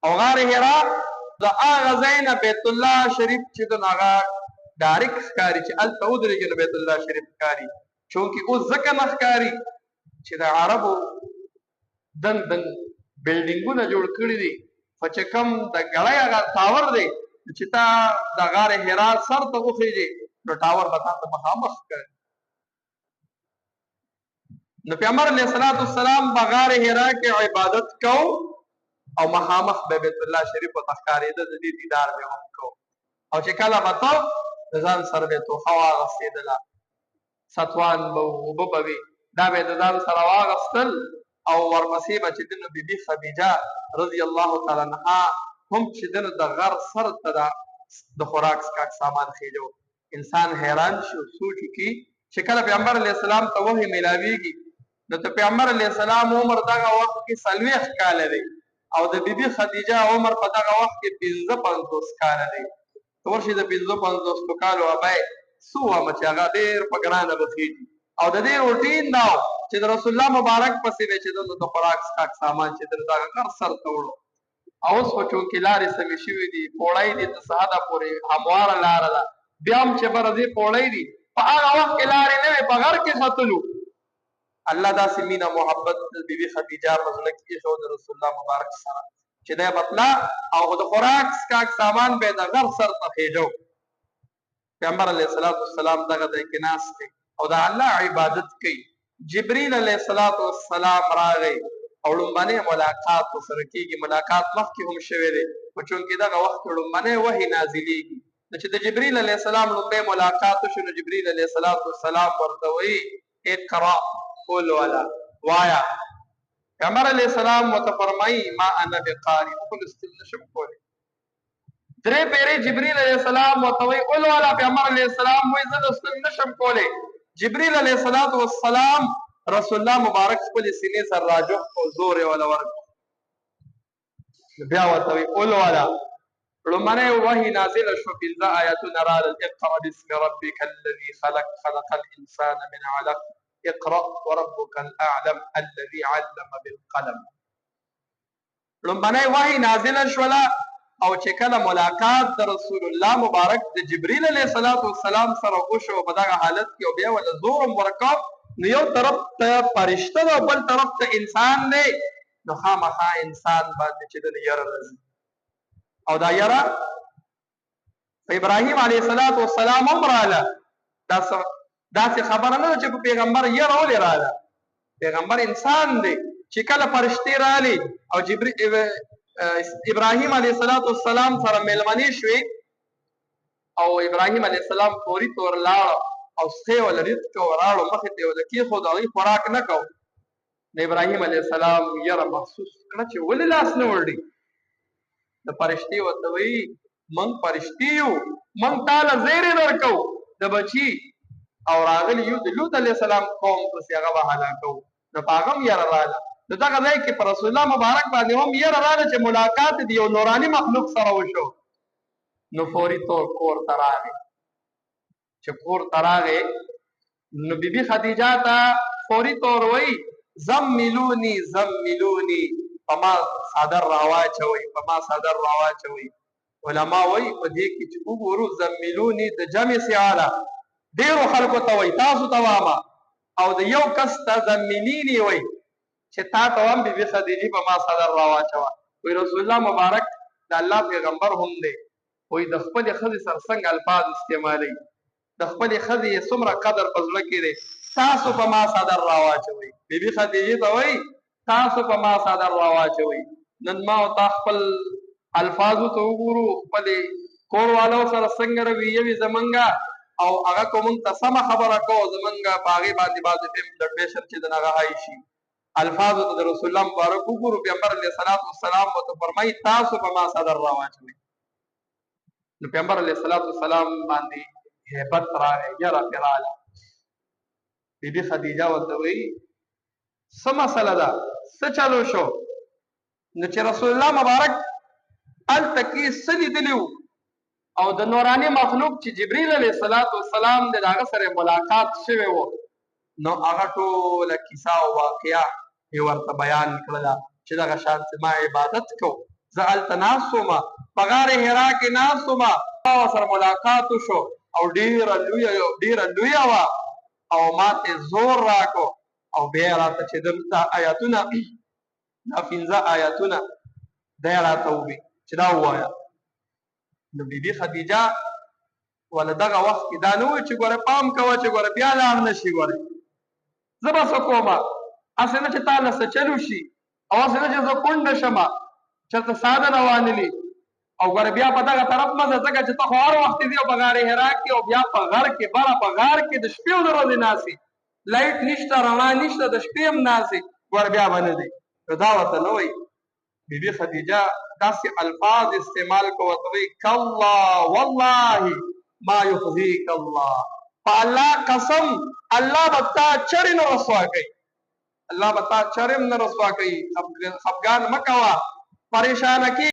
او غار حرا د هغه ځای نه بیت الله شریف چې د هغه ډایرکټ ښکاري چې هلته ودرېږي نو بیت الله شریف ښکاري چونکې اوس ځکه نه ښکاري چې د عربو دنګ دنګ بلډینګونه جوړ کړي دي خو چې کوم د ګړی هغه ټاور دی چې تا د غار حرا سر ته وخېږي نو ټاور به تا ته مخامخ ښکاري نو پیغمبر علیه الصلاة والسلام په غار حرا کې عبادت کو او مخامخ به بیت الله شریف ته ښکارېده د دې دیدار به هم کو او چې کله به ته د ځان سره به توښه واغستېدله ستوان به اوبه به وي دا به د ځان سره واغستل او ورپسې به چې د نو بیبي خدیجه رضی الله تعالی عنها هم چې د نو د غر سر ته د خوراک څښاک سامان خېجو انسان حیران شي او سوچ وکړي چې کله پیغمبر علیه السلام ته وحی میلاویږي نو د پیغمبر علیه السلام عمر دغه وخت کې 40 کاله دی او د بیبي خدیجه عمر په دغه وخت کې 55 کاله دی ورشي د 55 کالو ابای څه وامه چې هغه ډېر په ګرانه بخېږي او د دې روټین دا چې د رسول الله مبارک پسې به چې د خوراک څښاک سامان چې دغه غر سر ته وړو او اوس خو چونکې لارې سمې شوي دي پوړی دي د سهده پورې همواره لاره ده بیا هم چې به راځي پوړی دي په هغه وخت کې لارې نه وې په غر کې ختلو الله داسې مینه محبت د بیبي خدیجه په زړه کې ایښو د رسول الله مبارک سره چې دی بتله او د خوراک څښاک سامان به د غر سر ته خېجو پیغمبر علیه الصلاة والسلام دغه ځای کې ناست دی او د الله عبادت کوي جبريل علیه الصلاة والسلام راغی او لومبنی ملاقات سره کېږي ملاقات مخکې هم شوی دی خو چونکې دغه وخت لومبنی وحی نازلېږي نو چې د جبريل علیه السلام لومبی ملاقات وشو نو جبريل علیه الصلاة والسلام ورته وایي اقرأ قل ولا وایا پیغمبر علیه السلام ورته فرمایي ما انا بقارئ خو لوستل نشم کولی درې پیرې جبريل علیه السلام ورته وایي قل ولا پیغمبر علیه السلام وایي زه لوستل نشم کولی جبريل علیه الصلاة والسلام رسول الله مبارک خپل سینې سره راجو او زور یې ولا ورک بیا ورته وایي قل ولا لمنه وحی نازل شو پنځه آیاتونه راغلل اقرأ باسم ربك الذي خلق خلق الانسان من علق اقرأ وربك الاعلم الذي علم بالقلم لمنه وحی نازل شولا او چې کله ملاقات د رسول الله مبارک د جبريل علیه الصلاة والسلام سره وشو په دغه حالت کې او بیا ول زور مرکب نو یو طرف ته فرشته او بل طرف ته انسان دی نو خامخا انسان باندې چې د یاره راځي او دا یاره ابراهیم علیه الصلاة والسلام هم رااله داسې خبره نه چې په پیغمبر یاره ولې رااله پیغمبر انسان دی چې کله فرشتې رالي او ابراهیم علیه السلام سره مېلمنې شوې او ابراهیم علیه السلام فوري تور لاړ او سخې ول رزق وراړو مخې ته ول کېښود هغوی خوراک نه کو نو ابراهیم علیه السلام یره محسوس کړه چې ولې لاس نه وړي د فرشتې ورته وایي موږ فرشتې یو موږ تاله زیری درکو د بچي او راغلی یو د لوط علیه السلام قوم پسې هغه به هلاکو نو په هغه هم یره راغله نو دغه ځای کې پر رسول الله مبارک باندې هم یره راغله چې ملاقات د یو نوراني مخلوق سره وشو نو فوري طور کور ته راغی چې کور ته راغی نو بیبي خدیجه ته فوري طور وایي زملوني زملوني په ما صادر راواچوئ په ما صادر راواچوئ علما وایي په دې کې چې وګورو زملوني د جمع سیاله ډېرو خلکو ته وایي تاسو ته وامه او د یو کس ته زملیني وایي چې تا ته هم بیبي خدیجې په ما صدر راواچوه وایي رسول الله مبارک د الله پیغمبر هم دی وایي د خپلې ښځې سره څنګه الفاظ استعمالوي د خپلې ښځې یې څومره قدر په زړه کې دی تاسو په ما صدر راواچوئ بیبي خدیجې ته وایي تاسو په ما صدر راواچوئ نن ما او تا خپل الفاظو ته وګورو خپلې کور والو سره څنګه رویه وي زمونږه او هغه کو مونږ ته سمه خبره کو زمونږ په هغې باندې بعضې ټیم بلډ پریشر چې د هغه های شي الفاظو ته د رسول الله مبارک وګورو پیغمبر علیه الصلاة والسلام ورته فرمایي تاسو په ما صدر راواچوئ نو پیغمبر علیه الصلاة والسلام باندې هیبت راغی یره پرې راغله بیبي خدیجه ورته وایي څه مسله ده څه چلو شو نو چې رسول الله مبارک هلته کې څه لیدلي او د نوراني مخلوق چې جبريل علیه الصلاة والسلام د هغه سره ملاقات شوی و نو هغه ټوله کیسه او واقعه یې ورته بیان کړله چې دغه شان ما عبادت کو زه هلته ناست وم په غار حرا کې ناست وم سره ملاقات وشو او ډېره لویه وه او ما ته زور راکړو او بیا یې راته چې دا آیاتونه دا 15 آیاتونه دا یې راته وویل چې دا ووایه نو بیبي خدیجه وله دغه وخت کې دا نه وایي چې ګوره پام کوه چې ګوره بیا لاړ نه شي ګوره زه به څه کومه هسې نه چې تا له څه چل وشي او هسې نه چې زه کونډه شمه چېرته ساده روانلي او ګوره بیا په دغه طرف مه ځه ځکه چې ته خو هر وخت ځې په غار حرا کې او بیا په غر کې بره په غار کې د شپې او د ورځې ناستې لایټ نشته رڼا نشته د شپې هم ناستې ګوره بیا به نه دی نو دا ورته نه وایي بیبي خدیجه داسې الفاظ استعمال کو ورته وایي کالله والله ما یخزیک الله په الله قسم الله به تا چرې نه رسوا کوي الله به تا چرې نه رسوا کوي خفګان مه کوه پریشانه کېږه